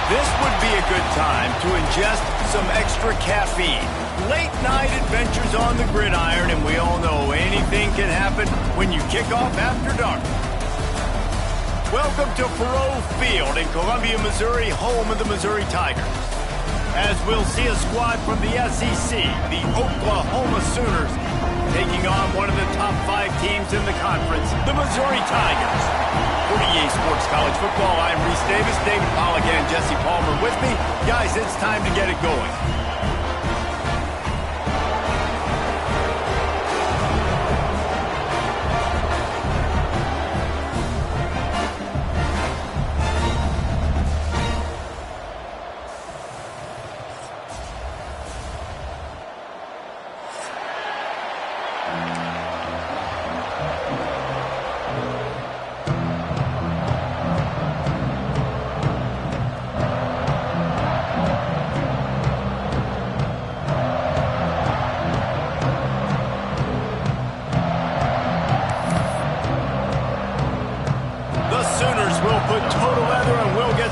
This would be a good time to ingest some extra caffeine. Late night adventures on the gridiron, and we all know anything can happen when you kick off after dark. Welcome to Faurot Field in Columbia, Missouri, home of the Missouri Tigers. As we'll see a squad from the SEC, the Oklahoma Sooners, taking on one of the top 5 teams in the conference, the Missouri Tigers. For EA Sports College Football, I'm Reese Davis, David Pollack, and Jesse Palmer with me. Guys, it's time to get it going.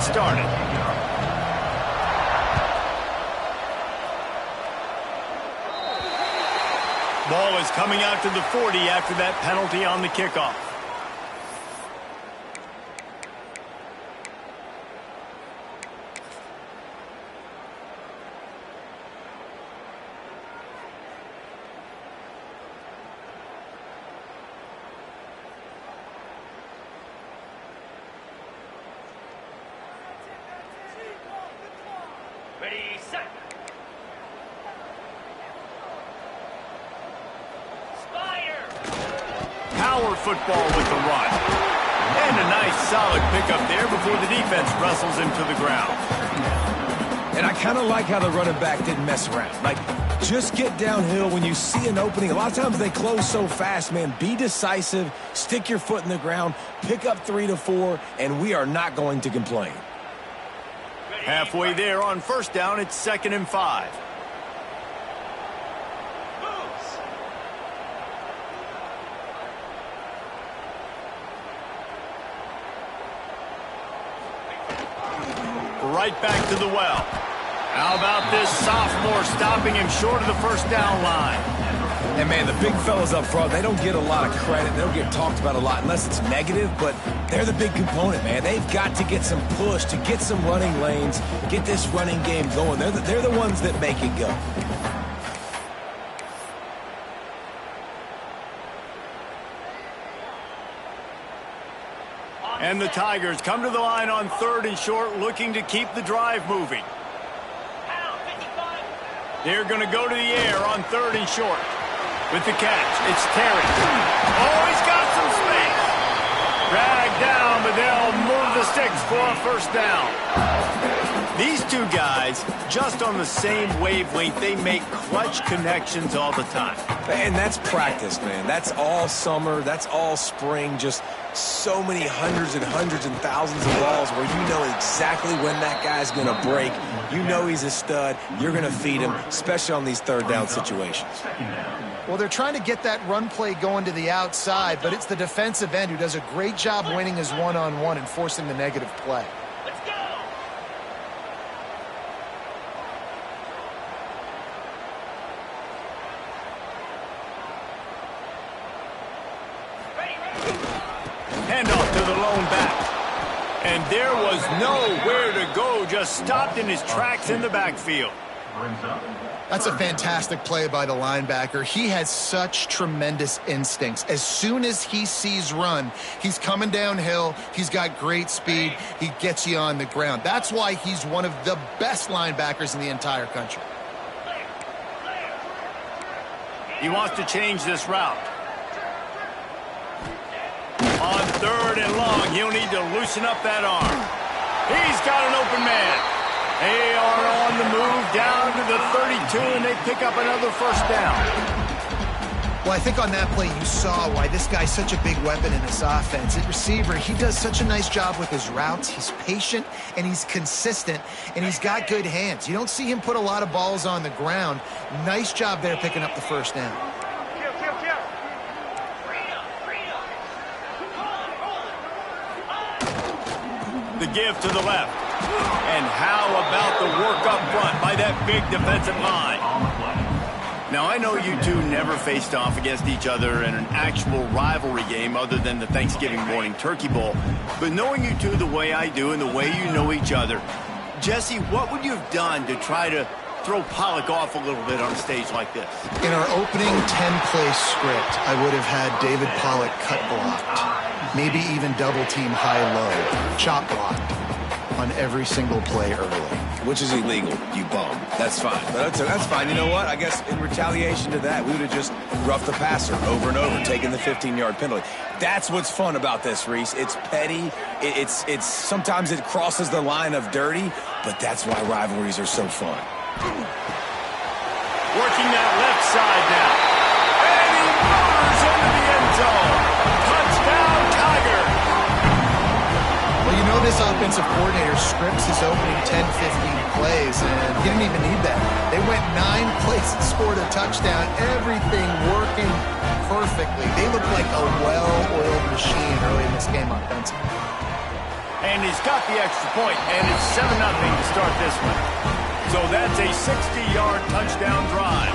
Started. Ball is coming out to the 40 after that penalty on the kickoff. Ready, set. Spire. Power football with the run. And a nice solid pickup there before the defense wrestles him to the ground. And I kind of like how the running back didn't mess around. Like, just get downhill when you see an opening. A lot of times they close so fast, man. Be decisive, stick your foot in the ground, pick up 3 to 4, and we are not going to complain. Halfway there on first down, it's 2nd and 5. Moves. Right back to the well. How about this sophomore stopping him short of the first down line? And, man, the big fellas up front, they don't get a lot of credit. They don't get talked about a lot unless it's negative, but they're the big component, man. They've got to get some push, to get some running lanes, get this running game going. They're the ones that make it go. And the Tigers come to the line on 3rd and short, looking to keep the drive moving. They're going to go to the air on 3rd and short. With the catch, it's Terry. Oh, he's got some space. Dragged down, but they'll move the sticks for a first down. These two guys, just on the same wavelength, they make clutch connections all the time. And that's practice, man. That's all summer. That's all spring. Just so many hundreds and thousands of balls where you know exactly when that guy's going to break. You know he's a stud. You're going to feed him, especially on these 3rd down situations. Well, they're trying to get that run play going to the outside, but it's the defensive end who does a great job winning his one-on-one and forcing the negative play. Let's go. Handoff to the lone back. And there was nowhere to go, just stopped in his tracks in the backfield. That's a fantastic play by the linebacker. He has such tremendous instincts. As soon as he sees run, he's coming downhill. He's got great speed. He gets you on the ground. That's why he's one of the best linebackers in the entire country. He wants to change this route. On 3rd and long, he'll need to loosen up that arm. He's got an open man. They are on the move down to the 32, and they pick up another first down. Well, I think on that play you saw why this guy's such a big weapon in this offense. At receiver, he does such a nice job with his routes. He's patient, and he's consistent, and he's got good hands. You don't see him put a lot of balls on the ground. Nice job there picking up the first down. The give to the left. And how about the work up front by that big defensive line? Now, I know you two never faced off against each other in an actual rivalry game other than the Thanksgiving morning turkey bowl. But knowing you two the way I do and the way you know each other, Jesse, what would you have done to try to throw Pollock off a little bit on a stage like this? In our opening 10-play script, I would have had David Pollock cut blocked, maybe even double team high-low, chop blocked on every single play early. Which is illegal, you bum. That's fine. But that's fine. You know what? I guess in retaliation to that, we would have just roughed the passer over and over, taking the 15-yard penalty. That's what's fun about this, Reese. It's petty. It's sometimes it crosses the line of dirty, but that's why rivalries are so fun. Working that left side now. And he motors into the end zone. Touchdown, Tiger. Well, you know this offensive coordinator scripts his opening 10, 15 plays, and he didn't even need that. They went 9 plays and scored a touchdown. Everything working perfectly. They look like a well-oiled machine early in this game offensively. And he's got the extra point, and it's 7-0 to start this one. So that's a 60-yard touchdown drive.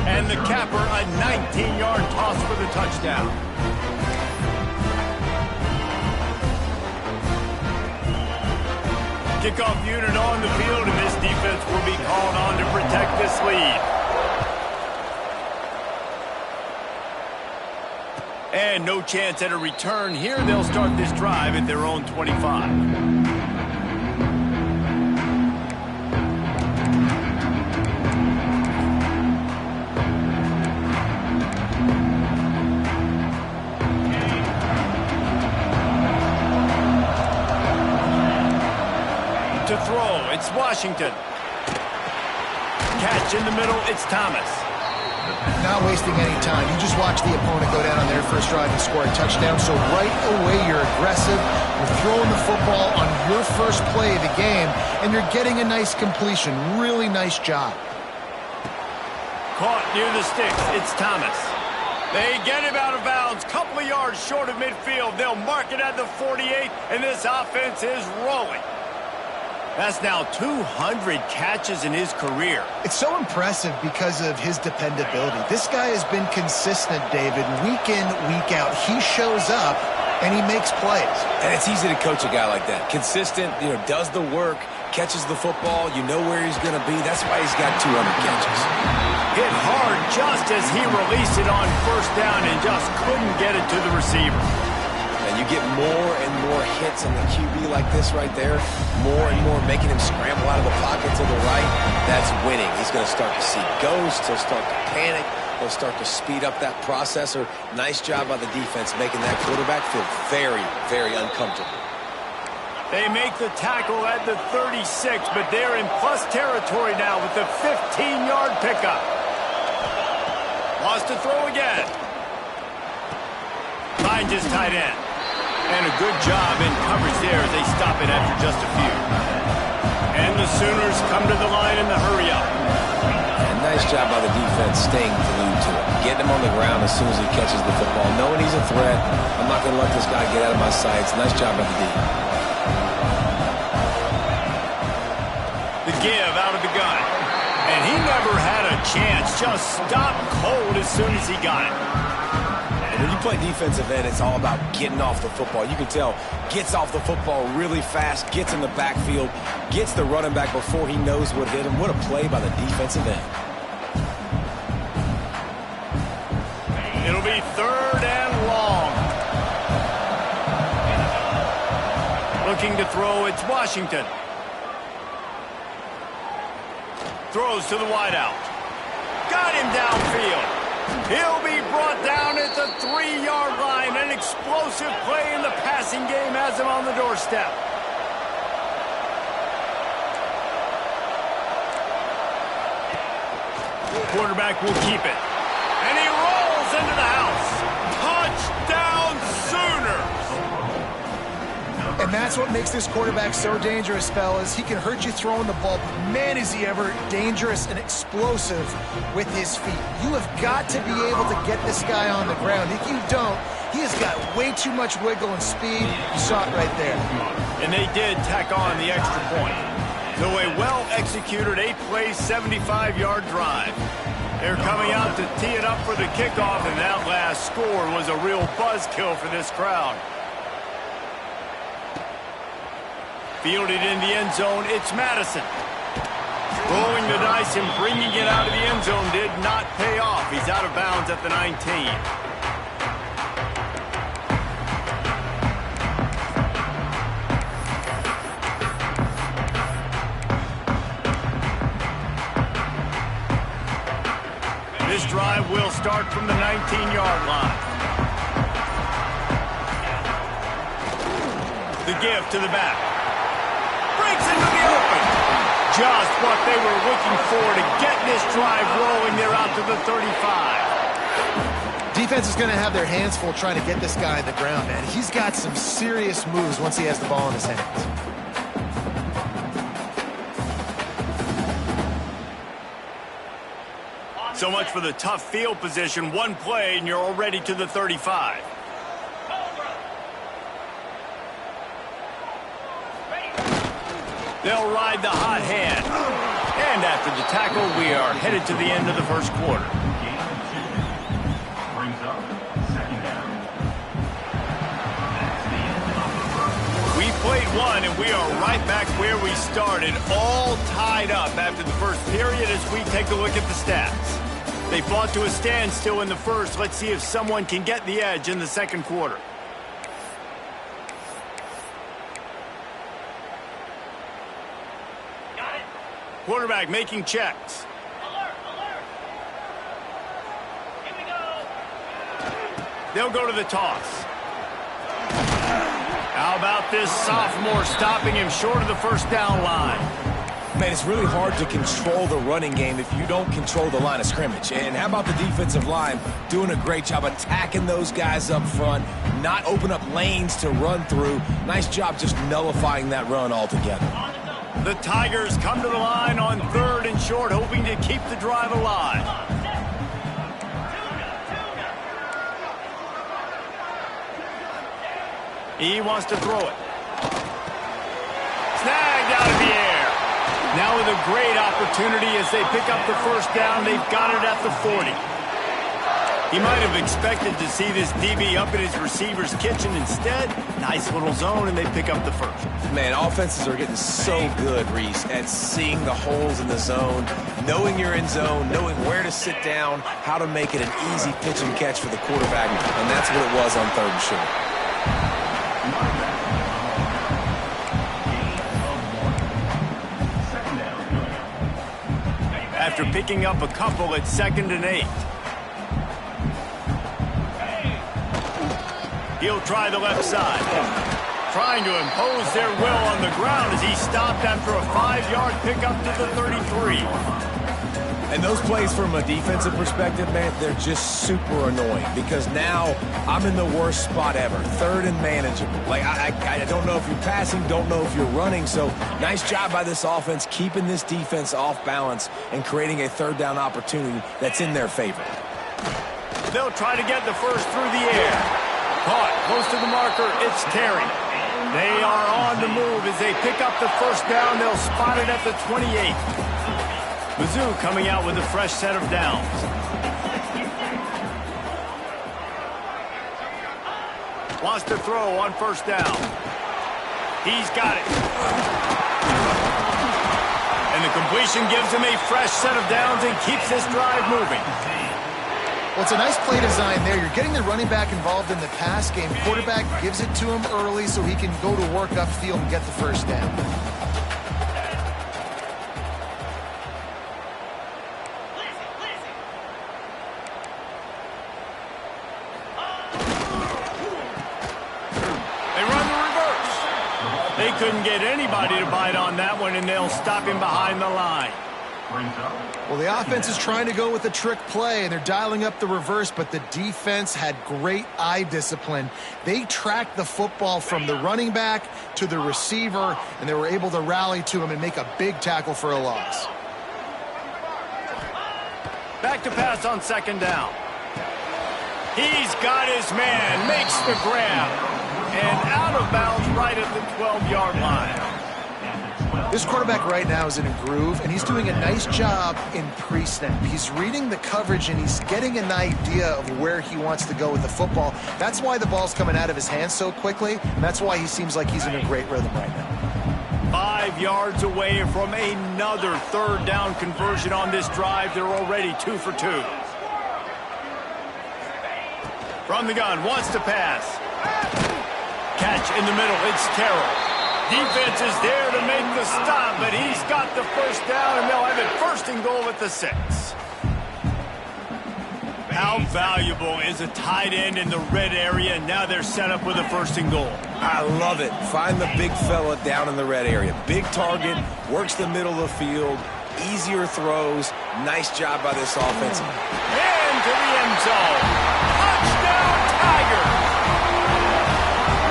And the capper, a 19-yard toss for the touchdown. Kickoff unit on the field, and this defense will be called on to protect this lead. And no chance at a return here. They'll start this drive at their own 25. To throw, it's Washington. Catch in the middle, it's Thomas. Not wasting any time. You just watch the opponent go down on their first drive and score a touchdown. So right away, you're aggressive. You're throwing the football on your first play of the game, and you're getting a nice completion. Really nice job. Caught near the sticks, it's Thomas. They get him out of bounds, couple of yards short of midfield. They'll mark it at the 48, and this offense is rolling. That's now 200 catches in his career. It's so impressive because of his dependability. This guy has been consistent, David, week in, week out. He shows up, and he makes plays. And it's easy to coach a guy like that. Consistent, does the work, catches the football, you know where he's going to be. That's why he's got 200 catches. Hit hard just as he released it on first down and just couldn't get it to the receiver. And you get more and more hits on the QB like this right there, more and more making him scramble out of the pocket to the right. That's winning. He's going to start to see ghosts. He'll start to panic. He'll start to speed up that processor. Nice job by the defense making that quarterback feel very, very uncomfortable. They make the tackle at the 36, but they're in plus territory now with the 15-yard pickup. Lost to throw again. Finds his tight end. And a good job in coverage there as they stop it after just a few. And the Sooners come to the line in the hurry-up. And nice job by the defense staying glued to it. Getting him on the ground as soon as he catches the football. Knowing he's a threat. I'm not going to let this guy get out of my sights. Nice job by the defense. The give out of the gun. And he never had a chance. Just stopped cold as soon as he got it. When you play defensive end, it's all about getting off the football. You can tell, gets off the football really fast, gets in the backfield, gets the running back before he knows what hit him. What a play by the defensive end. It'll be 3rd and long. Looking to throw, it's Washington. Throws to the wideout. Got him downfield. He'll be brought down at the 3-yard line. An explosive play in the passing game has him on the doorstep. Quarterback will keep it. And he rolls into the house. Touchdown, Sooners! And that's what makes this quarterback so dangerous, fellas. He can hurt you throwing the ball, but man, is he ever dangerous and explosive with his feet. You have got to be able to get this guy on the ground. If you don't, He has got way too much wiggle and speed. You saw it right there. And they did tack on the extra point. So a well-executed 8-play, 75-yard drive. They're coming out to tee it up for the kickoff, and that last score was a real buzzkill for this crowd. Fielded in the end zone, it's Madison. Rolling the dice and bringing it out of the end zone did not pay off. He's out of bounds at the 19. This drive will start from the 19-yard line. The give to the back. Breaks into the open. Just what they were looking for to get this drive rolling. They're out to the 35. Defense is going to have their hands full trying to get this guy on the ground, man. He's got some serious moves once he has the ball in his hands. So much for the tough field position. One play, and you're already to the 35. They'll ride the hot hand. And after the tackle, we are headed to the end of the first quarter. We played one, and we are right back where we started, all tied up after the first period as we take a look at the stats. They fought to a standstill in the first. Let's see if someone can get the edge in the second quarter. Got it. Quarterback making checks. Alert, alert. Here we go. They'll go to the toss. How about this sophomore stopping him short of the first down line? Man, it's really hard to control the running game if you don't control the line of scrimmage. And how about the defensive line doing a great job attacking those guys up front, not open up lanes to run through. Nice job just nullifying that run altogether. The Tigers come to the line on 3rd and short, hoping to keep the drive alive. He wants to throw it. Snagged out of the air. Now with a great opportunity as they pick up the first down. They've got it at the 40. He might have expected to see this DB up in his receiver's kitchen. Instead, nice little zone, and they pick up the first. Man, offenses are getting so good, Reese, at seeing the holes in the zone, knowing you're in zone, knowing where to sit down, how to make it an easy pitch and catch for the quarterback, and that's what it was on 3rd and short. After picking up a couple at 2nd and 8. He'll try the left side. Trying to impose their will on the ground as he stopped after a 5-yard pickup to the 33. And those plays from a defensive perspective, man, they're just super annoying because now I'm in the worst spot ever. 3rd and manageable. Like, I don't know if you're passing, don't know if you're running. So nice job by this offense keeping this defense off balance and creating a 3rd down opportunity that's in their favor. They'll try to get the first through the air. Caught close to the marker. It's Terry. They are on the move as they pick up the first down. They'll spot it at the 28. Mizzou coming out with a fresh set of downs. Wants to throw on first down. He's got it. And the completion gives him a fresh set of downs and keeps this drive moving. Well, it's a nice play design there. You're getting the running back involved in the pass game. Quarterback gives it to him early so he can go to work upfield and get the first down. They couldn't get anybody to bite on that one, and they'll stop him behind the line. Well, the offense is trying to go with a trick play, and they're dialing up the reverse, but the defense had great eye discipline. They tracked the football from the running back to the receiver, and they were able to rally to him and make a big tackle for a loss. Back to pass on 2nd down. He's got his man, makes the grab, and out of bounds right at the 12-yard line. This quarterback right now is in a groove, and he's doing a nice job in pre-snap. He's reading the coverage, and he's getting an idea of where he wants to go with the football. That's why the ball's coming out of his hands so quickly, and that's why he seems like he's in a great rhythm right now. 5 yards away from another third down conversion on this drive. They're already 2 for 2. From the gun, wants to pass. Catch in the middle, it's Carroll. Defense is there to make the stop, but he's got the first down, and they'll have it 1st and goal at the 6. How valuable is a tight end in the red area, and now they're set up with a 1st and goal. I love it. Find the big fella down in the red area. Big target, works the middle of the field, easier throws. Nice job by this offense. And to the end zone. Touchdown, Tigers!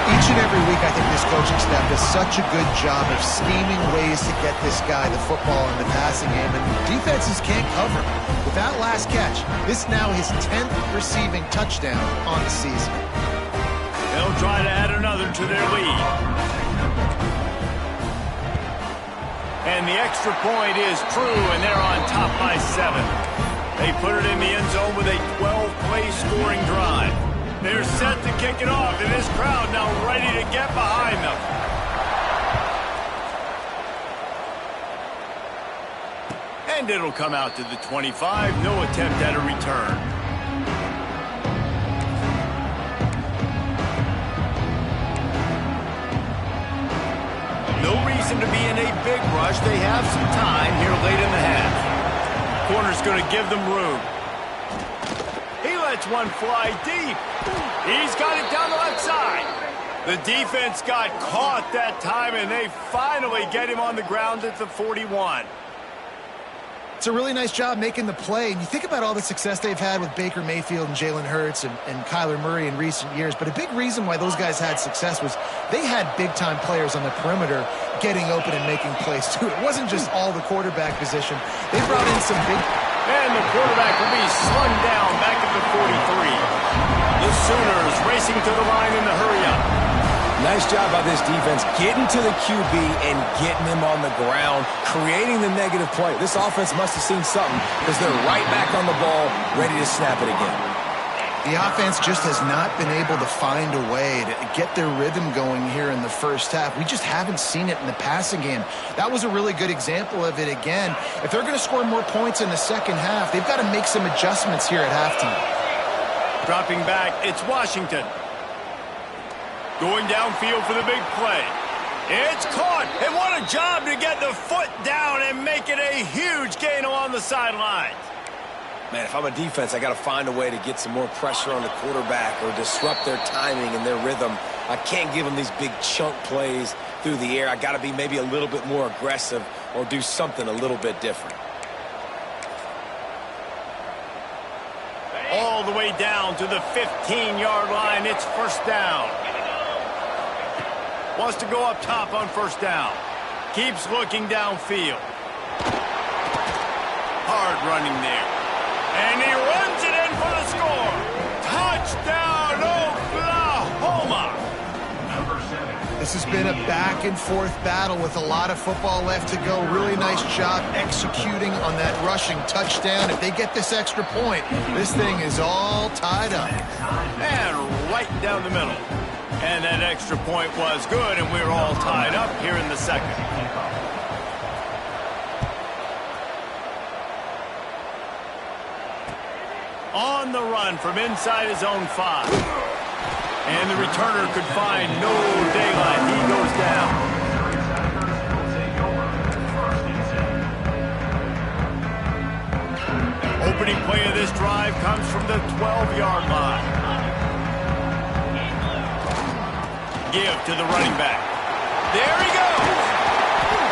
Each and every week, I think this coaching staff does such a good job of scheming ways to get this guy the football in the passing game, and defenses can't cover. With that last catch, this now his 10th receiving touchdown on the season. They'll try to add another to their lead. And the extra point is true, and they're on top by 7. They put it in the end zone with a 12-play scoring drive. They're set to kick it off, and this crowd now ready to get behind them. And it'll come out to the 25. No attempt at a return. No reason to be in a big rush. They have some time here late in the half. Corner's going to give them room. He lets one fly deep. He's got it down the left side. The defense got caught that time, and they finally get him on the ground at the 41. It's a really nice job making the play. And you think about all the success they've had with Baker Mayfield and Jalen Hurts and Kyler Murray in recent years. But a big reason why those guys had success was they had big-time players on the perimeter getting open and making plays, too. It wasn't just all the quarterback position. They brought in some big... And the quarterback will be slung down back at the 43. The Sooners racing to the line in the hurry-up. Nice job by this defense getting to the QB and getting him on the ground, creating the negative play. This offense must have seen something because they're right back on the ball, ready to snap it again. The offense just has not been able to find a way to get their rhythm going here in the first half. We just haven't seen it in the passing game. That was a really good example of it again. If they're going to score more points in the second half, they've got to make some adjustments here at halftime. Dropping back, it's Washington. Going downfield for the big play. It's caught, and what a job to get the foot down and make it a huge gain along the sideline. Man, if I'm a defense, I got to find a way to get some more pressure on the quarterback or disrupt their timing and their rhythm. I can't give them these big chunk plays through the air. I got to be maybe a little bit more aggressive or do something a little bit different. All the way down to the 15-yard line. It's 1st down. Wants to go up top on 1st down. Keeps looking downfield. Hard running there. And he runs it in for the score. Touchdown, Oklahoma. This has been a back-and-forth battle with a lot of football left to go. Really nice job executing on that rushing touchdown. If they get this extra point, this thing is all tied up. And right down the middle. And that extra point was good, and we're all tied up here in the second. On the run from inside his own 5. And the returner could find no daylight. He goes down. Opening play of this drive comes from the 12-yard line. Give to the running back. There he goes.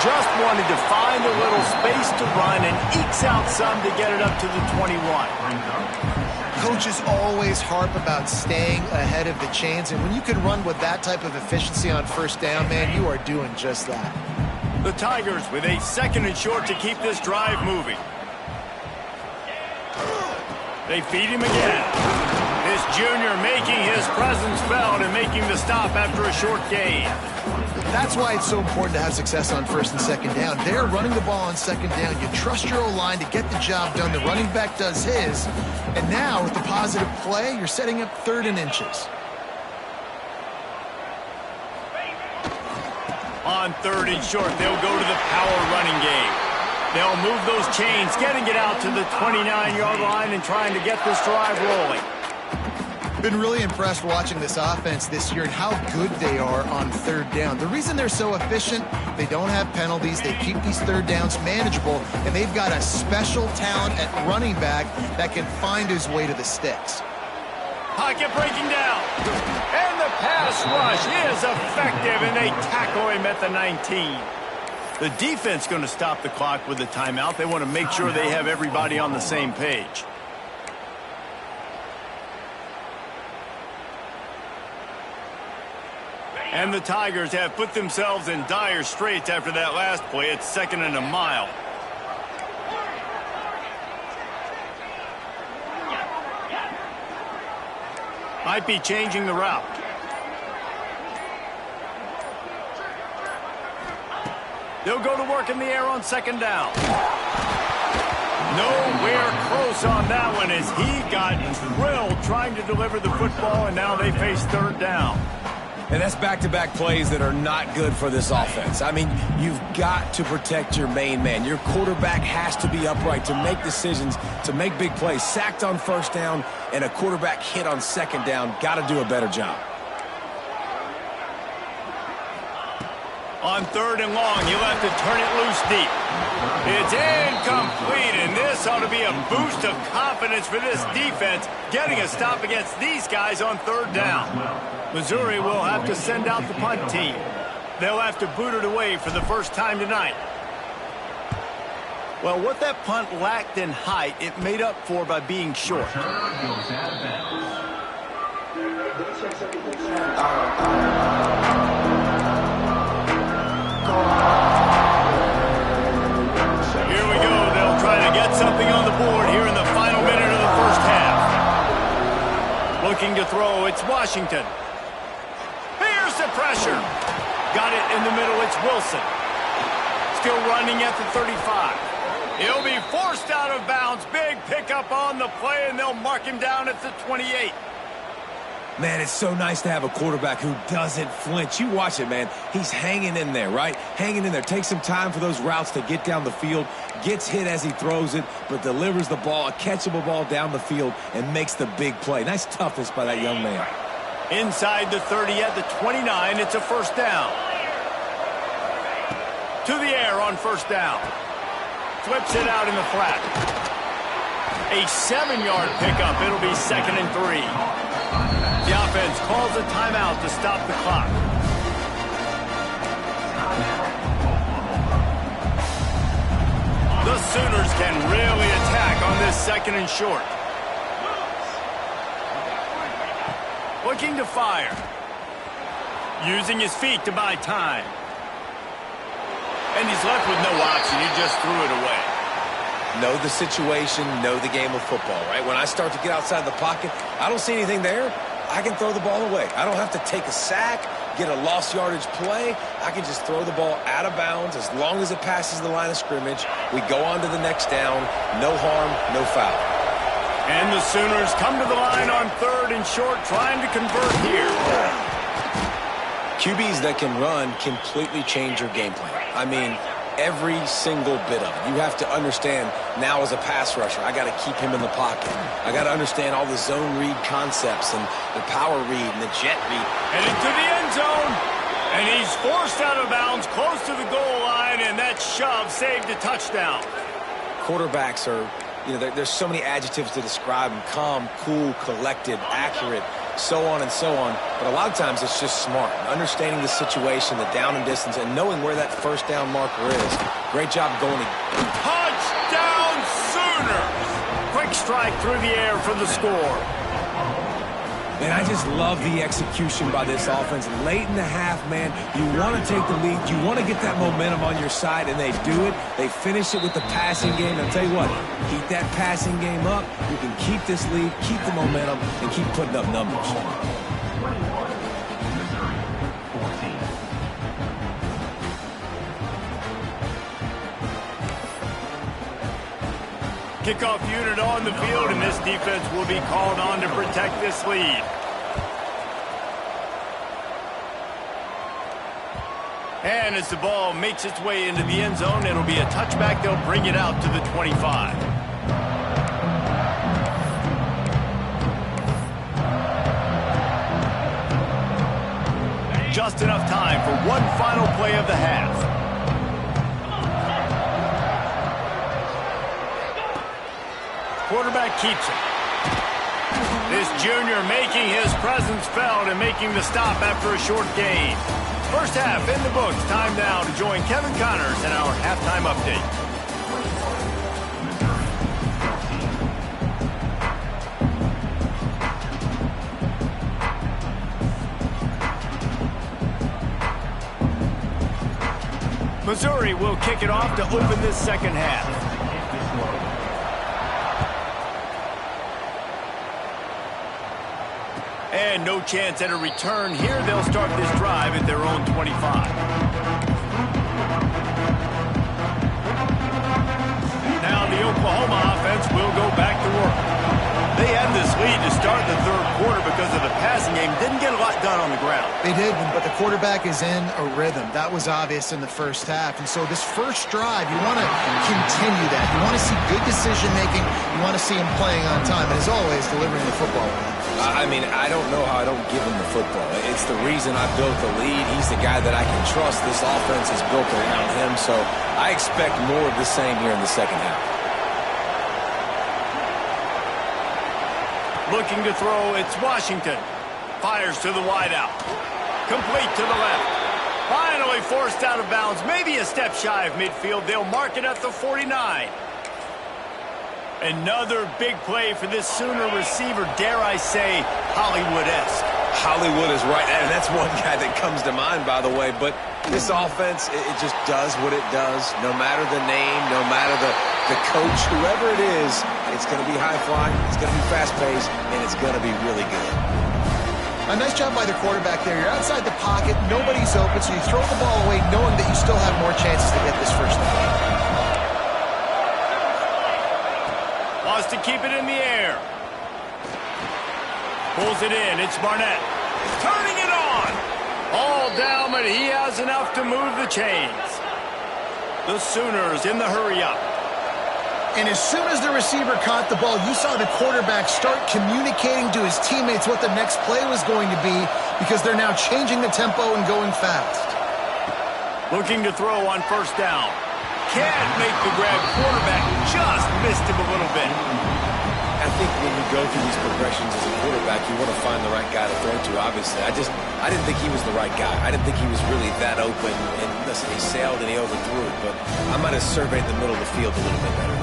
Just wanted to find a little space to run and ekes out some to get it up to the 21. Coaches always harp about staying ahead of the chains, and when you can run with that type of efficiency on 1st down, man, you are doing just that. The Tigers with a 2nd and short to keep this drive moving. They feed him again. This Jr. making his presence felt and making the stop after a short gain. That's why it's so important to have success on first and second down. They're running the ball on second down. You trust your O-line to get the job done. The running back does his. And now, with the positive play, you're setting up 3rd and inches. On 3rd and short, they'll go to the power running game. They'll move those chains, getting it out to the 29-yard line and trying to get this drive rolling. Been really impressed watching this offense this year and how good they are on 3rd down. The reason they're so efficient, they don't have penalties, they keep these 3rd downs manageable, and they've got a special talent at running back that can find his way to the sticks. Pocket breaking down, and the pass rush is effective, and they tackle him at the 19. The defense going to stop the clock with a timeout. They want to make sure they have everybody on the same page. And the Tigers have put themselves in dire straits after that last play. It's 2nd and a mile. Might be changing the route. They'll go to work in the air on 2nd down. Nowhere close on that one as he got drilled trying to deliver the football, and now they face 3rd down. And that's back-to-back plays that are not good for this offense. I mean, you've got to protect your main man. Your quarterback has to be upright to make decisions, to make big plays. Sacked on 1st down and a quarterback hit on 2nd down. Got to do a better job. On 3rd and long, you'll have to turn it loose deep. It's incomplete, and this ought to be a boost of confidence for this defense, getting a stop against these guys on 3rd down. Missouri will have to send out the punt team. They'll have to boot it away for the first time tonight. Well, what that punt lacked in height, it made up for by being short. Here we go. They'll try to get something on the board here in the final minute of the first half. Looking to throw, it's Washington. Here's the pressure. Got it in the middle, it's Wilson. Still running at the 35. He'll be forced out of bounds. Big pickup on the play, and they'll mark him down at the 28. Man, it's so nice to have a quarterback who doesn't flinch. You watch it, man. He's hanging in there, right? Hanging in there. Takes some time for those routes to get down the field. Gets hit as he throws it, but delivers the ball, a catchable ball down the field, and makes the big play. Nice toughness by that young man. Inside the 30 at the 29, it's a 1st down. To the air on 1st down. Flips it out in the flat. A 7-yard pickup. It'll be 2nd and 3. The offense calls a timeout to stop the clock. The Sooners can really attack on this 2nd and short. Looking to fire. Using his feet to buy time. And he's left with no option. He just threw it away. Know the situation, know the game of football, right? When I start to get outside the pocket, I don't see anything there. I can throw the ball away. I don't have to take a sack, get a lost yardage play. I can just throw the ball out of bounds as long as it passes the line of scrimmage. We go on to the next down. No harm, no foul. And the Sooners come to the line on 3rd and short, trying to convert here. QBs that can run completely change your game plan. I mean, every single bit of it. You have to understand now as a pass rusher, I got to keep him in the pocket. I got to understand all the zone read concepts and the power read and the jet read. And into the end zone. And he's forced out of bounds close to the goal line, and that shove saved a touchdown. Quarterbacks are, there's so many adjectives to describe them. Calm, cool, collected, accurate, so on and so on. But a lot of times it's just smart. Understanding the situation, the down and distance, and knowing where that 1st down marker is. Great job going to... Touchdown Sooners! Quick strike through the air for the score. And I just love the execution by this offense. Late in the half, man, you want to take the lead. You want to get that momentum on your side, and they do it. They finish it with the passing game. I'll tell you what, keep that passing game up. You can keep this lead, keep the momentum, and keep putting up numbers. Kickoff unit on the field, and this defense will be called on to protect this lead. And as the ball makes its way into the end zone, it'll be a touchback. They'll bring it out to the 25. Just enough time for one final play of the half. Quarterback keeps it. This junior making his presence felt and making the stop after a short gain. First half in the books. Time now to join Kevin Connors in our halftime update. Missouri will kick it off to open this second half. And no chance at a return here. They'll start this drive at their own 25. Now the Oklahoma offense will go back to work. They had this lead to start the third quarter because of the passing game. Didn't get a lot done on the ground. They did, but the quarterback is in a rhythm. That was obvious in the first half. And so this first drive, you want to continue that. You want to see good decision-making. You want to see him playing on time. And as always, delivering the football. I mean, I don't know how I don't give him the football. It's the reason I built the lead. He's the guy that I can trust. This offense is built around him, so I expect more of the same here in the second half. Looking to throw, it's Washington. Fires to the wideout. Complete to the left. Finally forced out of bounds. Maybe a step shy of midfield. They'll mark it at the 49. Another big play for this Sooner receiver, dare I say, Hollywood-esque. Hollywood is right, and that's one guy that comes to mind, by the way. But this offense, it just does what it does. No matter the name, no matter the coach, whoever it is, it's going to be high-flying, it's going to be fast-paced, and it's going to be really good. A nice job by the quarterback there. You're outside the pocket, nobody's open, so you throw the ball away knowing that you still have more chances to get this first down. Wants to keep it in the air. Pulls it in. It's Barnett. Turning it on. All down, but he has enough to move the chains. The Sooners in the hurry-up. And as soon as the receiver caught the ball, you saw the quarterback start communicating to his teammates what the next play was going to be because they're now changing the tempo and going fast. Looking to throw on first down. Can't make the grab. Quarterback just missed him a little bit. I think when you go through these progressions as a quarterback, you want to find the right guy to throw to, obviously. I didn't think he was the right guy. I didn't think he was really that open. And listen, he sailed and he overthrew it, but I might have surveyed the middle of the field a little bit better.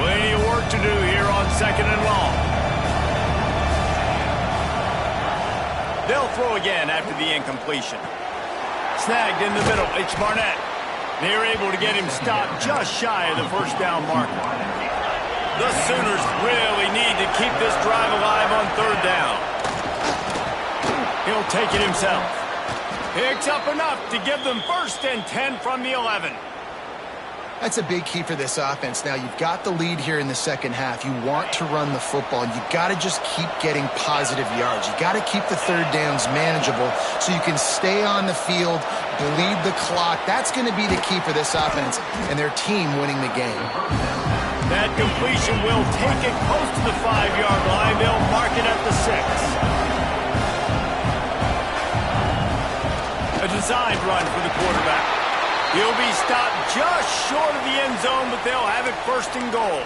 Plenty of work to do here on second and long. They'll throw again after the incompletion. Snagged in the middle. It's Barnett. They're able to get him stopped just shy of the first down marker. The Sooners really need to keep this drive alive on third down. He'll take it himself. Picks up enough to give them 1st and 10 from the 11. That's a big key for this offense. Now, you've got the lead here in the second half. You want to run the football. You got to just keep getting positive yards. You got to keep the third downs manageable so you can stay on the field, bleed the clock. That's going to be the key for this offense and their team winning the game. That completion will take it close to the 5-yard line. They'll mark it at the 6. A designed run for the quarterback. He'll be stopped just short of the end zone, but they'll have it 1st and goal.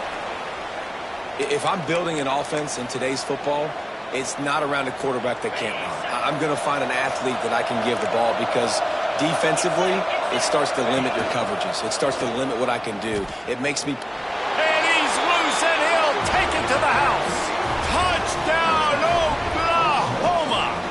If I'm building an offense in today's football, it's not around a quarterback that can't run. I'm going to find an athlete that I can give the ball because defensively, it starts to limit your coverages. It starts to limit what I can do. It makes me... And he's loose, and he'll to the house. Touchdown, Oklahoma!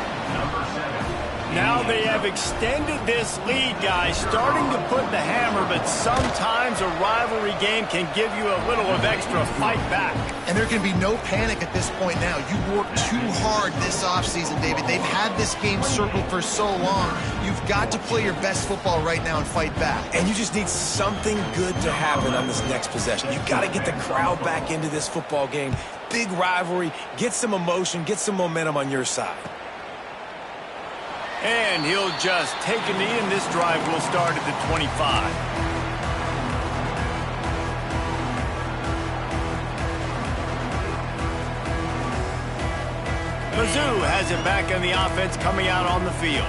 Now they have extended this lead, guys, starting to put the hammer, but sometimes a rivalry game can give you a little of extra fight back. And there can be no panic at this point now. You worked too hard this offseason, David. They've had this game circled for so long. You've got to play your best football right now and fight back. And you just need something good to happen on this next possession. You've got to get the crowd back into this football game. Big rivalry. Get some emotion. Get some momentum on your side. And he'll just take a knee, and this drive will start at the 25. Mizzou has it back on the offense coming out on the field.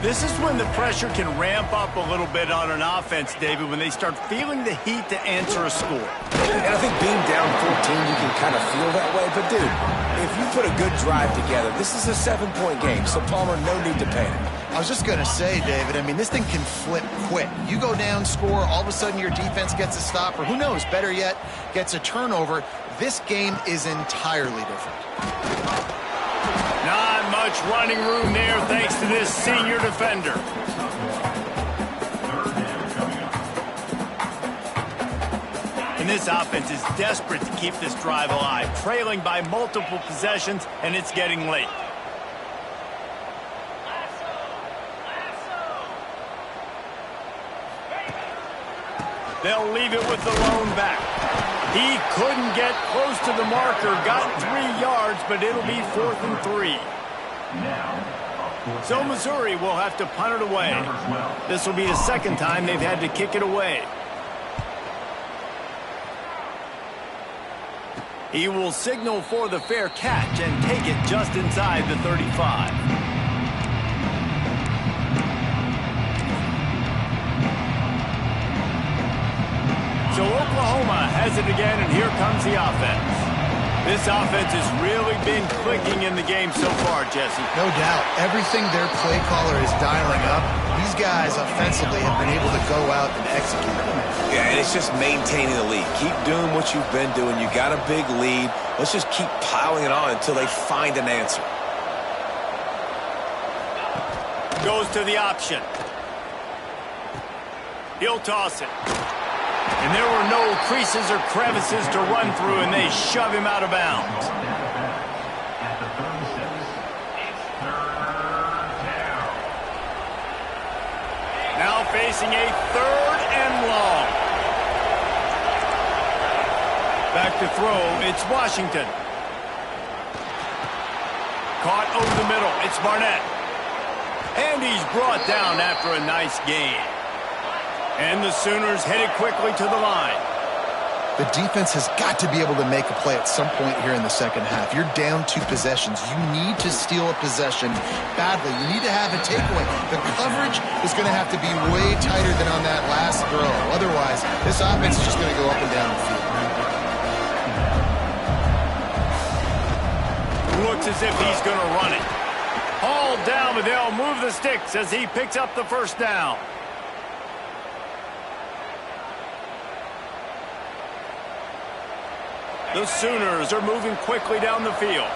This is when the pressure can ramp up a little bit on an offense, David, when they start feeling the heat to answer a score. And I think being down 14, you can kind of feel that way. But, dude, if you put a good drive together, this is a 7-point game, so, Palmer, no need to panic. I was just going to say, David, I mean, this thing can flip quick. You go down, score, all of a sudden your defense gets a stop, or who knows, better yet, gets a turnover. This game is entirely different. Not much running room there thanks to this senior defender. And this offense is desperate to keep this drive alive, trailing by multiple possessions, and it's getting late. They'll leave it with the lone back. He couldn't get close to the marker, got 3 yards, but it'll be 4th and 3. So Missouri will have to punt it away. This will be the second time they've had to kick it away. He will signal for the fair catch and take it just inside the 35. So Oklahoma has it again, and here comes the offense. This offense has really been clicking in the game so far, Jesse. No doubt. Everything their play caller is dialing up, these guys offensively have been able to go out and execute. Yeah, and it's just maintaining the lead. Keep doing what you've been doing. You got a big lead. Let's just keep piling it on until they find an answer. Goes to the option. He'll toss it. And there were no creases or crevices to run through, and they shove him out of bounds. Now facing a 3rd and long. Back to throw, it's Washington. Caught over the middle, it's Barnett. And he's brought down after a nice gain. And the Sooners headed quickly to the line. The defense has got to be able to make a play at some point here in the second half. You're down 2 possessions. You need to steal a possession badly. You need to have a takeaway. The coverage is going to have to be way tighter than on that last throw. Otherwise, this offense is just going to go up and down the field. Looks as if he's going to run it. Hauled down, but they'll move the sticks as he picks up the first down. The Sooners are moving quickly down the field.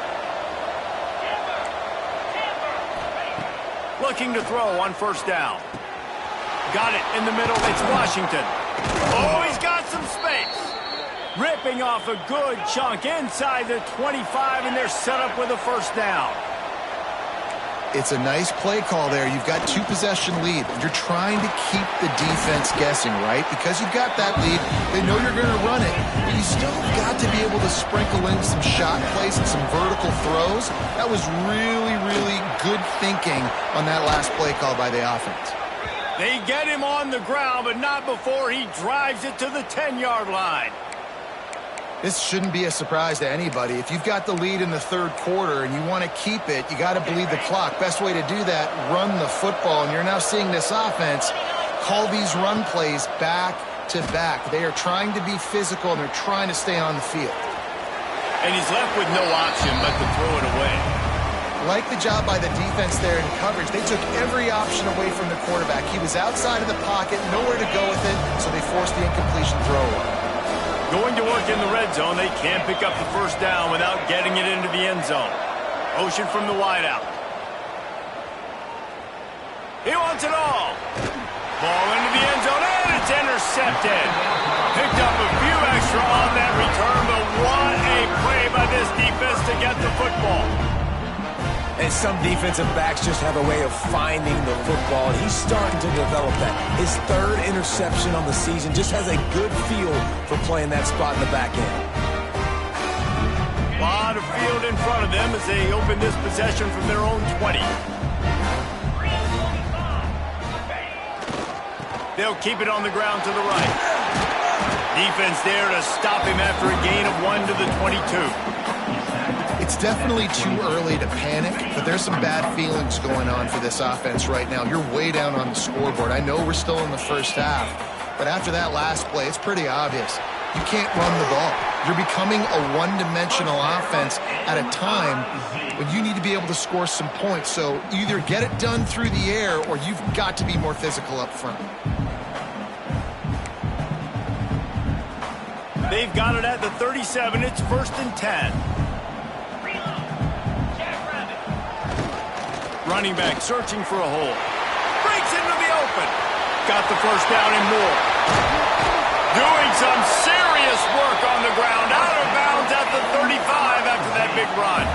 Looking to throw on first down. Got it in the middle. It's Washington. Oh, he's got some space. Ripping off a good chunk inside the 25, and they're set up with a first down. It's a nice play call there. You've got 2 possession lead. You're trying to keep the defense guessing, right? Because you've got that lead, they know you're going to run it. But you still got to be able to sprinkle in some shot plays and some vertical throws. That was really, really good thinking on that last play call by the offense. They get him on the ground, but not before he drives it to the 10-yard line. This shouldn't be a surprise to anybody. If you've got the lead in the 3rd quarter and you want to keep it, you got to bleed the clock. Best way to do that, run the football. And you're now seeing this offense call these run plays back to back. They are trying to be physical, and they're trying to stay on the field. And he's left with no option but to throw it away. Like the job by the defense there in coverage. They took every option away from the quarterback. He was outside of the pocket, nowhere to go with it, so they forced the incompletion throw away. Going to work in the red zone. They can't pick up the first down without getting it into the end zone. Motion from the wideout. He wants it all. Ball into the end zone, and it's intercepted. Picked up a few extra on that return, but what a play by this defense to get the football. And some defensive backs just have a way of finding the football, and he's starting to develop that. His third interception on the season, just has a good feel for playing that spot in the back end. A lot of field in front of them as they open this possession from their own 20. They'll keep it on the ground to the right. Defense there to stop him after a gain of 1 to the 22. It's definitely too early to panic, but there's some bad feelings going on for this offense right now. You're way down on the scoreboard. I know we're still in the first half, but after that last play, it's pretty obvious. You can't run the ball. You're becoming a one-dimensional offense at a time when you need to be able to score some points. So either get it done through the air or you've got to be more physical up front. They've got it at the 37. It's 1st and 10. Running back searching for a hole. Breaks into the open. Got the first down and more. Doing some serious work on the ground. Out of bounds at the 35 after that big run.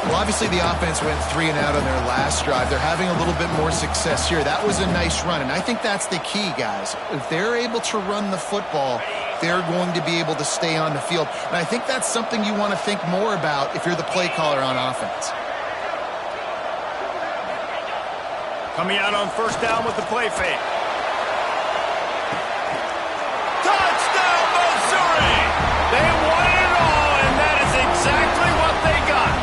Well, obviously the offense went 3 and out on their last drive. They're having a little bit more success here. That was a nice run, and I think that's the key, guys. If they're able to run the football, they're going to be able to stay on the field. And I think that's something you want to think more about if you're the play caller on offense. Coming out on first down with the play fake. Touchdown, Missouri! They won it all, and that is exactly what they got.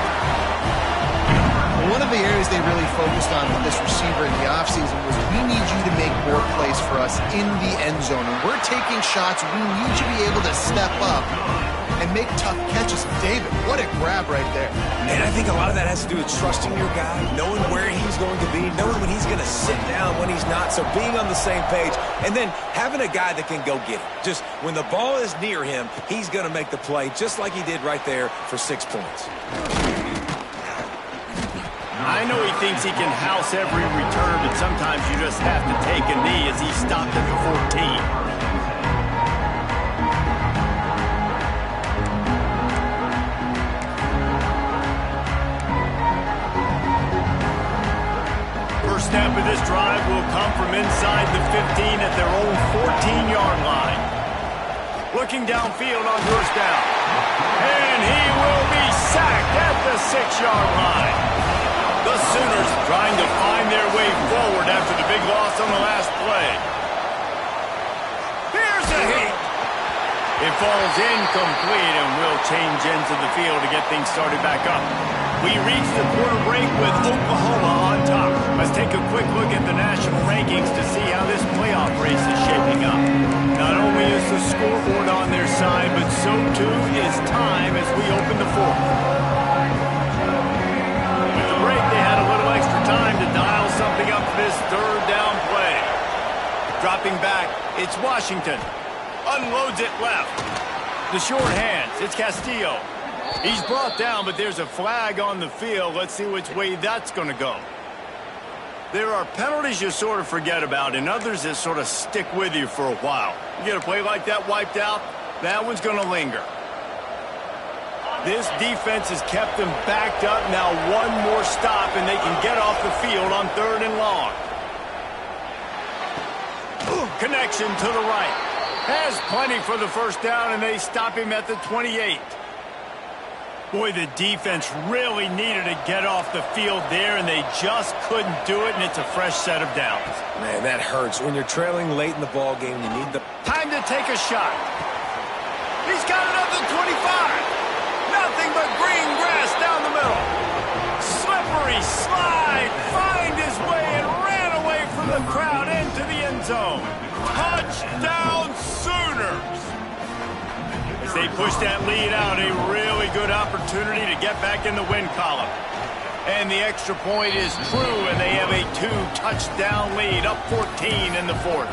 One of the areas they really focused on with this receiver in the offseason was we need you to make more plays for us in the end zone. When we're taking shots, we need you to be able to step up and make tough catches. David, what a grab right there. And I think a lot of that has to do with trusting your guy, knowing where he's going to be, knowing when he's going to sit down, when he's not, so being on the same page, and then having a guy that can go get it. Just when the ball is near him, he's going to make the play, just like he did right there for 6 points. I know he thinks he can house every return, but sometimes you just have to take a knee as he stopped at the 14. First snap of this drive will come from inside the 15 at their own 14-yard line. Looking downfield on first down. And he will be sacked at the 6-yard line. The Sooners trying to find their way forward after the big loss on the last play. Here's a hit. It falls incomplete and will change ends of the field to get things started back up. We reach the quarter break with Oklahoma on top. Let's take a quick look at the national rankings to see how this playoff race is shaping up. Not only is the scoreboard on their side, but so too is time as we open the fourth. With the break, they had a little extra time to dial something up for this third down play. Dropping back, it's Washington. Unloads it left. The short hands, it's Castillo. He's brought down, but there's a flag on the field. Let's see which way that's going to go. There are penalties you sort of forget about and others that sort of stick with you for a while. You get a play like that wiped out, that one's going to linger. This defense has kept them backed up. Now one more stop and they can get off the field on 3rd and long. Connection to the right. Has plenty for the first down, and they stop him at the 28. Boy, the defense really needed to get off the field there, and they just couldn't do it, and it's a fresh set of downs. Man, that hurts. When you're trailing late in the ball game, you need the... Time to take a shot. He's got it up to 25. Nothing but green grass down the middle. Slippery slide, find his way, and ran away from the crowd into the end zone. Touchdown, Sooners! As they push that lead out, a really good opportunity to get back in the win column. And the extra point is true, and they have a 2-touchdown lead, up 14 in the fourth.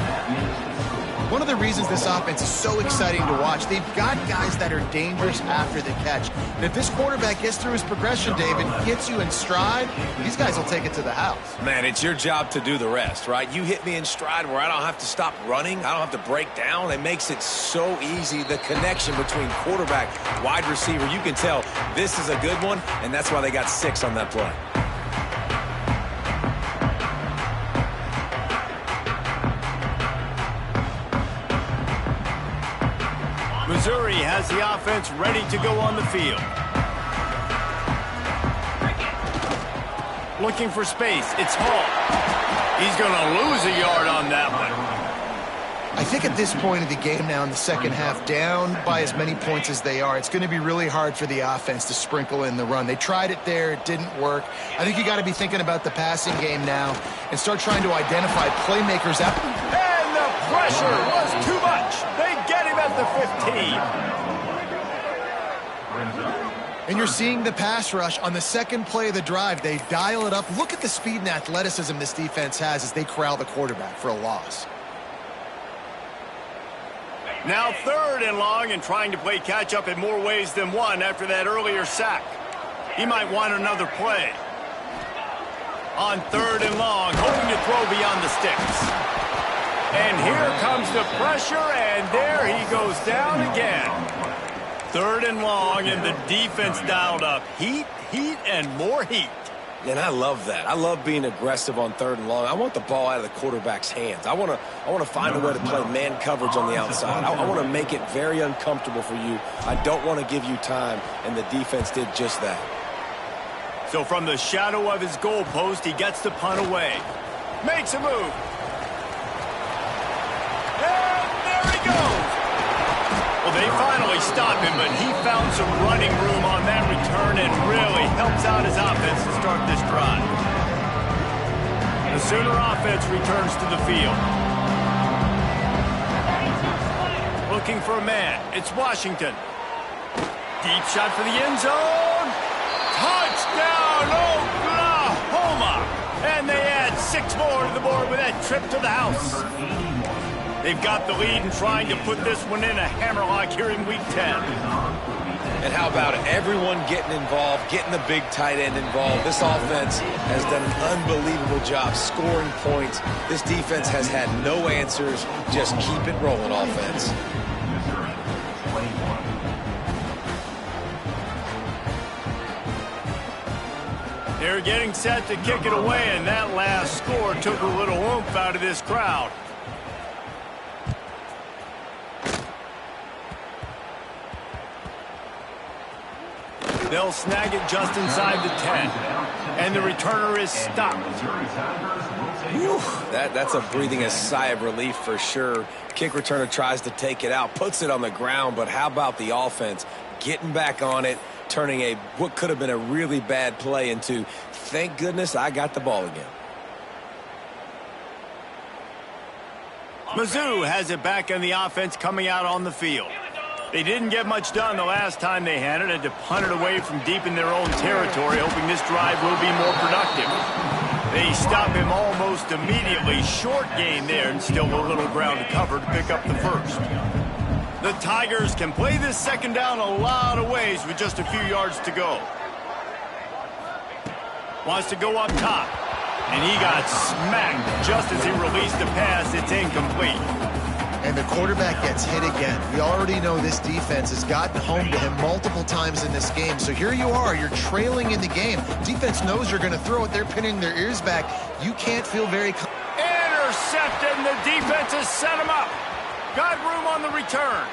one of the reasons this offense is so exciting to watch. They've got guys that are dangerous after the catch. And if this quarterback gets through his progression, David, gets you in stride, these guys will take it to the house. Man, it's your job to do the rest, right? You hit me in stride where I don't have to stop running. I don't have to break down. It makes it so easy. The connection between quarterback, wide receiver, you can tell this is a good one, and that's why they got 6 on that play. Missouri has the offense ready to go on the field. Looking for space. It's Hall. He's going to lose a yard on that one. I think at this point of the game now in the second half, down by as many points as they are, it's going to be really hard for the offense to sprinkle in the run. They tried it there. It didn't work. I think you got to be thinking about the passing game now and start trying to identify playmakers out. And the pressure was too much. They get him at the 15. And you're seeing the pass rush on the second play of the drive. They dial it up. Look at the speed and athleticism this defense has as they corral the quarterback for a loss. Now 3rd and long, and trying to play catch-up in more ways than one after that earlier sack. He might want another play. On 3rd and long, hoping to throw beyond the sticks. And here comes the pressure, and there he goes down again. 3rd and long, and the defense dialed up. Heat, and more heat. And I love that. I love being aggressive on 3rd and long. I want the ball out of the quarterback's hands. I want to find a way to play man coverage on the outside. I want to make it very uncomfortable for you. I don't want to give you time, and the defense did just that. So from the shadow of his goalpost, he gets the punt away. Makes a move. And there he goes. Well, they finally stopped him, but he found some running room on that return and really helps out his offense to start this drive. The Sooner offense returns to the field. Looking for a man. It's Washington. Deep shot for the end zone. Touchdown, Oklahoma! And they add 6 more to the board with that trip to the house. They've got the lead and trying to put this one in a hammerlock here in Week 10. And how about it? Everyone getting involved, getting the big tight end involved. This offense has done an unbelievable job scoring points. This defense has had no answers. Just keep it rolling, offense. They're getting set to kick it away, and that last score took a little oomph out of this crowd. They'll snag it just inside the 10. And the returner is stopped. Whew, that's a breathing a sigh of relief for sure. Kick returner tries to take it out, puts it on the ground, but how about the offense getting back on it, turning what could have been a really bad play into, thank goodness I got the ball again. Mizzou has it back in the offense coming out on the field. They didn't get much done the last time they had it, and to punt it away from deep in their own territory, hoping this drive will be more productive. They stop him almost immediately. Short gain there, and still a little ground to cover to pick up the first. The Tigers can play this second down a lot of ways with just a few yards to go. Wants to go up top, and he got smacked just as he released the pass. It's incomplete. And the quarterback gets hit again. We already know this defense has gotten home to him multiple times in this game. So here you are, you're trailing in the game. Defense knows you're going to throw it. They're pinning their ears back. You can't feel very... Intercepted, and the defense has set him up. Got room on the return.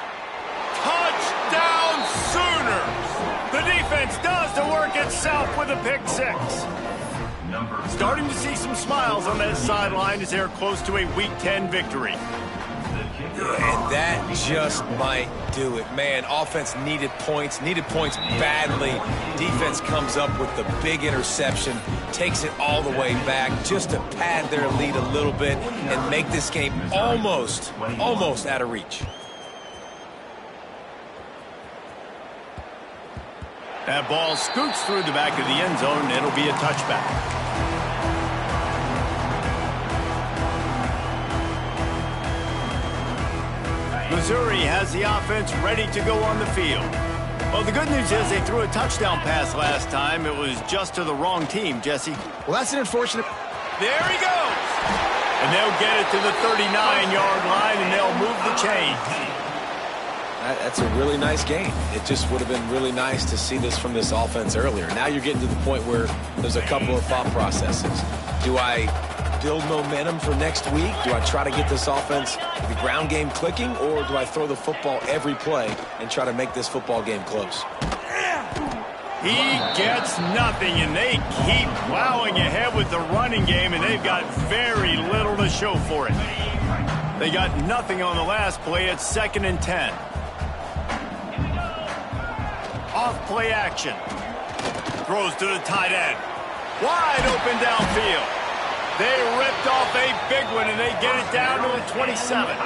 Touchdown, Sooners! The defense does the work itself with a pick 6. Starting to see some smiles on that sideline as they're close to a Week 10 victory. And that just might do it. Man, offense needed points badly. Defense comes up with the big interception, takes it all the way back just to pad their lead a little bit and make this game almost out of reach. That ball scoots through the back of the end zone, and it'll be a touchback. Missouri has the offense ready to go on the field. Well, the good news is they threw a touchdown pass last time. It was just to the wrong team, Jesse. Well, that's an unfortunate... There he goes! And they'll get it to the 39-yard line, and they'll move the chains. That's a really nice game. It just would have been really nice to see this from this offense earlier. Now you're getting to the point where there's a couple of thought processes. Do I build momentum for next week? Do I try to get this offense, the ground game clicking, or do I throw the football every play and try to make this football game close? He gets nothing, and they keep plowing ahead with the running game, and they've got very little to show for it. They got nothing on the last play. It's 2nd and 10. Off play action. Throws to the tight end. Wide open downfield. They ripped off a big one, and they get it down to the 27.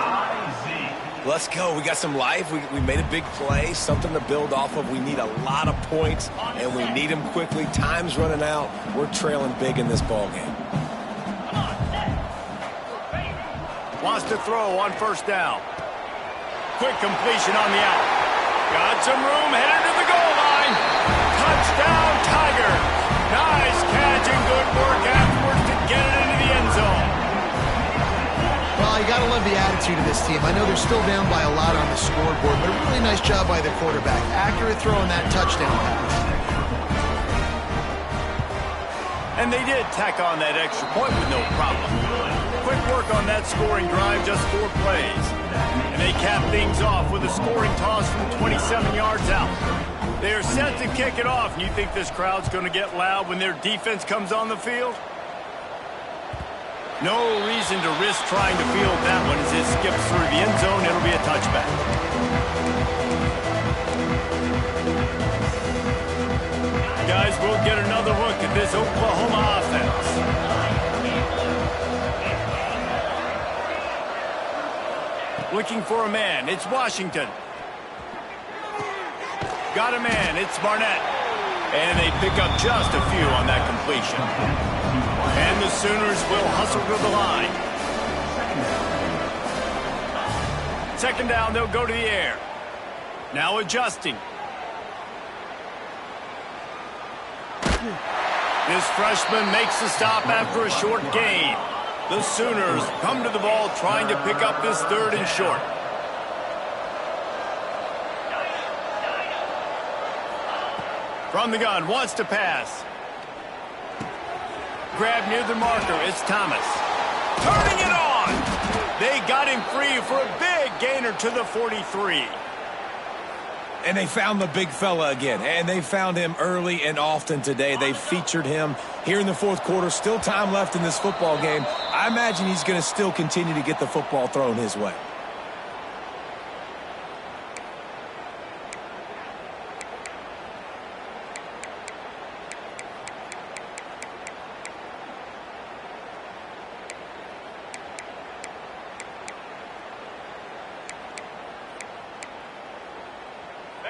Let's go. We got some life. We made a big play, something to build off of. We need a lot of points, and we need them quickly. Time's running out. We're trailing big in this ball game. Wants to throw on 1st down. Quick completion on the out. Got some room, headed to the goal line. Touchdown, Tiger. Nice catch and good work afterwards to get it into the end zone. Well, you got to love the attitude of this team. I know they're still down by a lot on the scoreboard, but a really nice job by the quarterback. Accurate throw in that touchdown pass. And they did tack on that extra point with no problem. Quick work on that scoring drive, just 4 plays. And they cap things off with a scoring toss from 27 yards out. They are set to kick it off, and you think this crowd's going to get loud when their defense comes on the field? No reason to risk trying to field that one as it skips through the end zone. It'll be a touchback. Guys, we'll get another look at this Oklahoma offense. Looking for a man. It's Washington. Got a man. It's Barnett. And they pick up just a few on that completion. And the Sooners will hustle to the line. 2nd down, they'll go to the air. Now adjusting. This freshman makes the stop after a short gain. The Sooners come to the ball trying to pick up this 3rd and short. From the gun, wants to pass. Grab near the marker, it's Thomas. Turning it on! They got him free for a big gainer to the 43. And they found the big fella again, and they found him early and often today. They featured him here in the 4th quarter. Still time left in this football game. I imagine he's going to still continue to get the football thrown his way.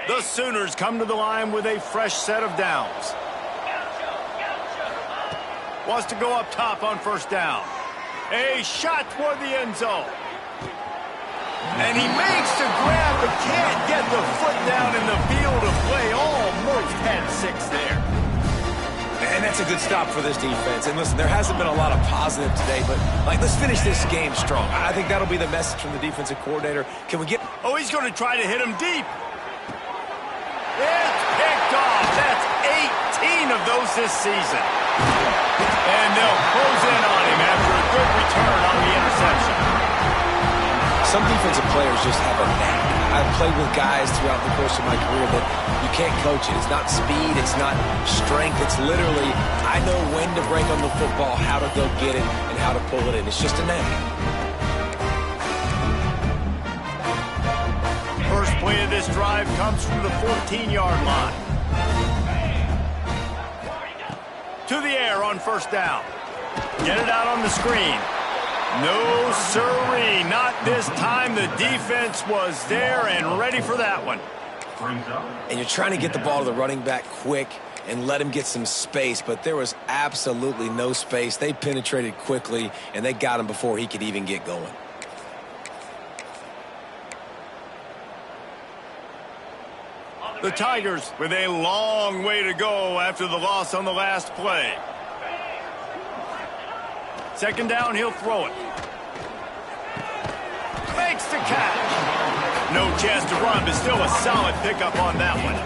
The Sooners come to the line with a fresh set of downs. Wants to go up top on 1st down. A shot toward the end zone. And he makes the grab but can't get the foot down in the field of play. Almost had 6 there. And that's a good stop for this defense. And listen, there hasn't been a lot of positive today, but let's finish this game strong. I think that'll be the message from the defensive coordinator. Can we get... Oh, he's going to try to hit him deep. It's picked off. That's 18 of those this season. And they'll close in on him after a good return on the interception. Some defensive players just have a knack. I've played with guys throughout the course of my career that you can't coach it. It's not speed. It's not strength. It's literally, I know when to break on the football, how to go get it, and how to pull it in. It's just a knack. First play of this drive comes from the 14-yard line. To the air on 1st down. Get it out on the screen. No sirree, not this time. The defense was there and ready for that one. And you're trying to get the ball to the running back quick and let him get some space, but there was absolutely no space. They penetrated quickly, and they got him before he could even get going. The Tigers with a long way to go after the loss on the last play. Second down, he'll throw it. Makes the catch. No chance to run, but still a solid pickup on that one.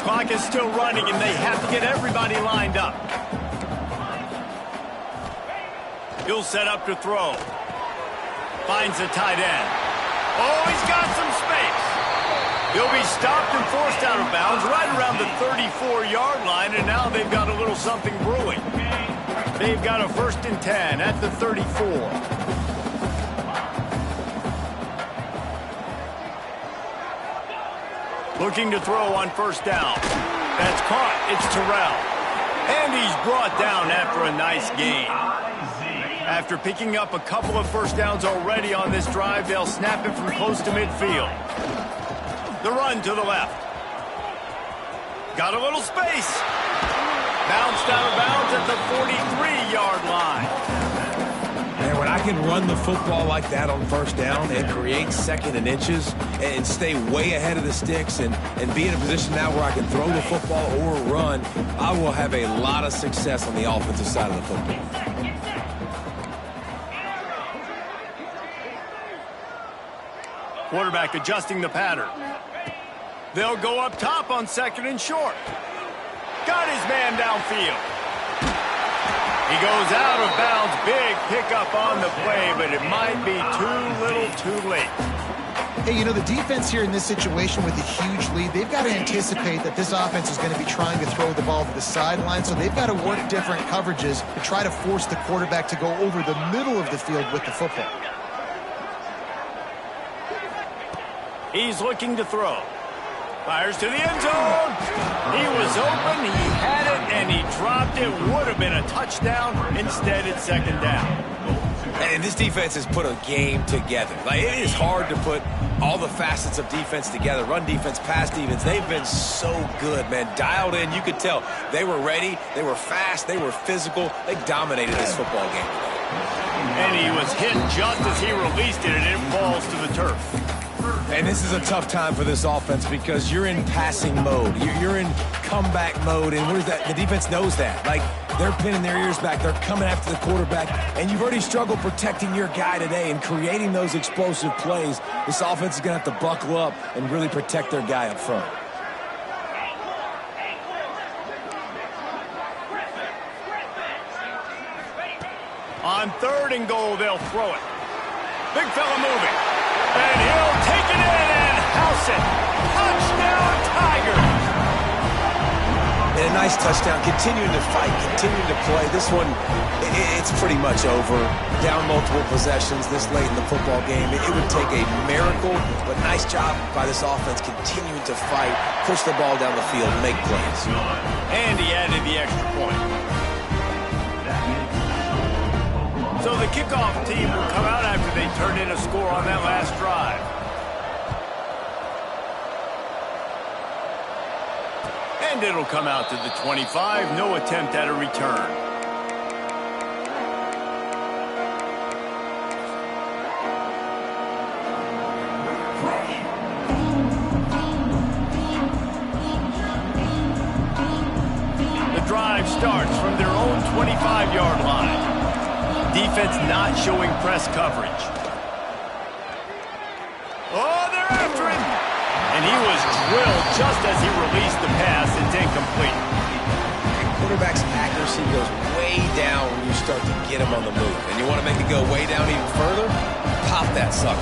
Clock is still running, and they have to get everybody lined up. He'll set up to throw. Finds the tight end. Oh, he's got some space. He'll be stopped and forced out of bounds right around the 34-yard line, and now they've got a little something brewing. They've got a 1st and 10 at the 34. Looking to throw on 1st down. That's caught. It's Terrell. And he's brought down after a nice gain. After picking up a couple of 1st downs already on this drive, they'll snap it from close to midfield. The run to the left. Got a little space. Bounced out of bounds at the 43-yard line. Man, when I can run the football like that on 1st down and create 2nd and inches and stay way ahead of the sticks and be in a position now where I can throw the football or run, I will have a lot of success on the offensive side of the football. Quarterback adjusting the pattern. They'll go up top on 2nd and short. Got his man downfield. He goes out of bounds. Big pickup on the play, but it might be too little too late. Hey, you know, the defense here in this situation with a huge lead, they've got to anticipate that this offense is going to be trying to throw the ball to the sideline, so they've got to work different coverages to try to force the quarterback to go over the middle of the field with the football. He's looking to throw. Fires to the end zone. He was open, he had it, and he dropped it. Would have been a touchdown. Instead, it's 2nd down. And this defense has put a game together. Like, it is hard to put all the facets of defense together. Run defense, pass defense. They've been so good, man. Dialed in. You could tell they were ready. They were fast. They were physical. They dominated this football game. And he was hit just as he released it, and it falls to the turf. And this is a tough time for this offense because you're in passing mode. You're in comeback mode, and where's that? The defense knows that. Like, they're pinning their ears back. They're coming after the quarterback, and you've already struggled protecting your guy today and creating those explosive plays. This offense is going to have to buckle up and really protect their guy up front. On 3rd and goal, they'll throw it. Big fella moving. And he'll take it in and house it. Touchdown, Tigers. And a nice touchdown. Continuing to fight, continuing to play. This one, it's pretty much over. Down multiple possessions this late in the football game. It would take a miracle, but nice job by this offense continuing to fight, push the ball down the field, make plays. And he added the extra point. So the kickoff team will come out after they turn in a score on that last drive. And it'll come out to the 25. No attempt at a return. The drive starts from their own 25-yard line. Defense not showing press coverage. Oh, they're after him. And he was drilled just as he released the pass. It's incomplete. Quarterback's accuracy goes way down when you start to get him on the move. And you want to make it go way down even further? Pop that sucker.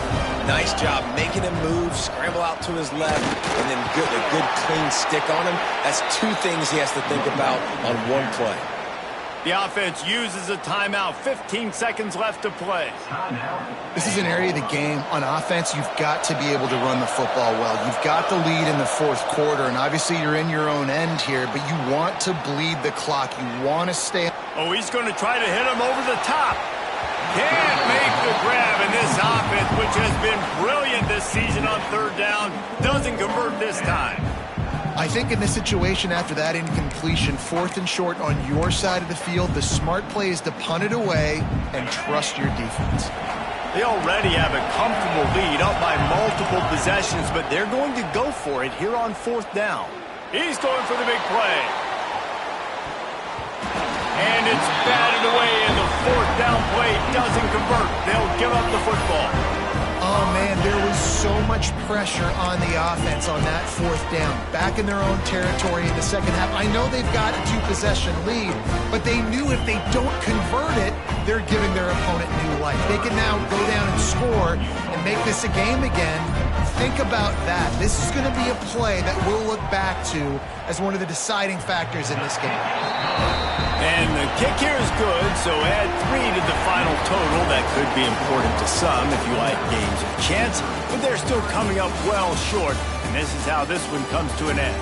Nice job making him move, scramble out to his left, and then a good clean stick on him. That's 2 things he has to think about on one play. The offense uses a timeout. 15 seconds left to play. This is an area of the game. On offense, you've got to be able to run the football well. You've got the lead in the 4th quarter, and obviously you're in your own end here, but you want to bleed the clock. You want to stay. Oh, he's going to try to hit him over the top. Can't make the grab, and this offense, which has been brilliant this season on 3rd down, doesn't convert this time. I think in this situation, after that incompletion, 4th and short on your side of the field, the smart play is to punt it away and trust your defense. They already have a comfortable lead, up by multiple possessions, but they're going to go for it here on 4th down. He's going for the big play. And it's batted away, and the 4th down play doesn't convert. They'll give up the football. Oh, man, there was so much pressure on the offense on that 4th down. Back in their own territory in the second half. I know they've got a 2-possession lead, but they knew if they don't convert it, they're giving their opponent new life. They can now go down and score and make this a game again. Think about that. This is going to be a play that we'll look back to as one of the deciding factors in this game. And the kick here is good, so add 3 to the final total. That could be important to some if you like games of chance, but they're still coming up well short, and this is how this one comes to an end.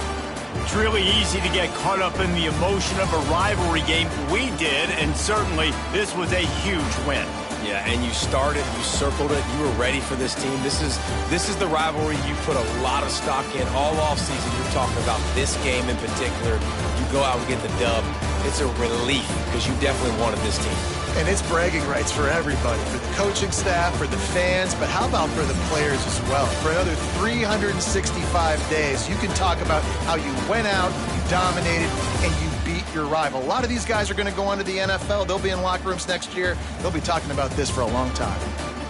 It's really easy to get caught up in the emotion of a rivalry game. We did, and certainly this was a huge win. Yeah, and you started, you circled it, you were ready for this team. This is the rivalry you put a lot of stock in all offseason. You're talking about this game in particular. You go out and get the dub. It's a relief because you definitely wanted this team. And it's bragging rights for everybody, for the coaching staff, for the fans, but how about for the players as well? For another 365 days, you can talk about how you went out, you dominated, and you beat your rival. A lot of these guys are going to go on to the NFL. They'll be in locker rooms next year. They'll be talking about this for a long time.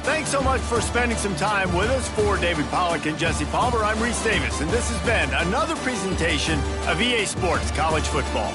Thanks so much for spending some time with us. For David Pollack and Jesse Palmer, I'm Reese Davis, and this has been another presentation of EA Sports College Football.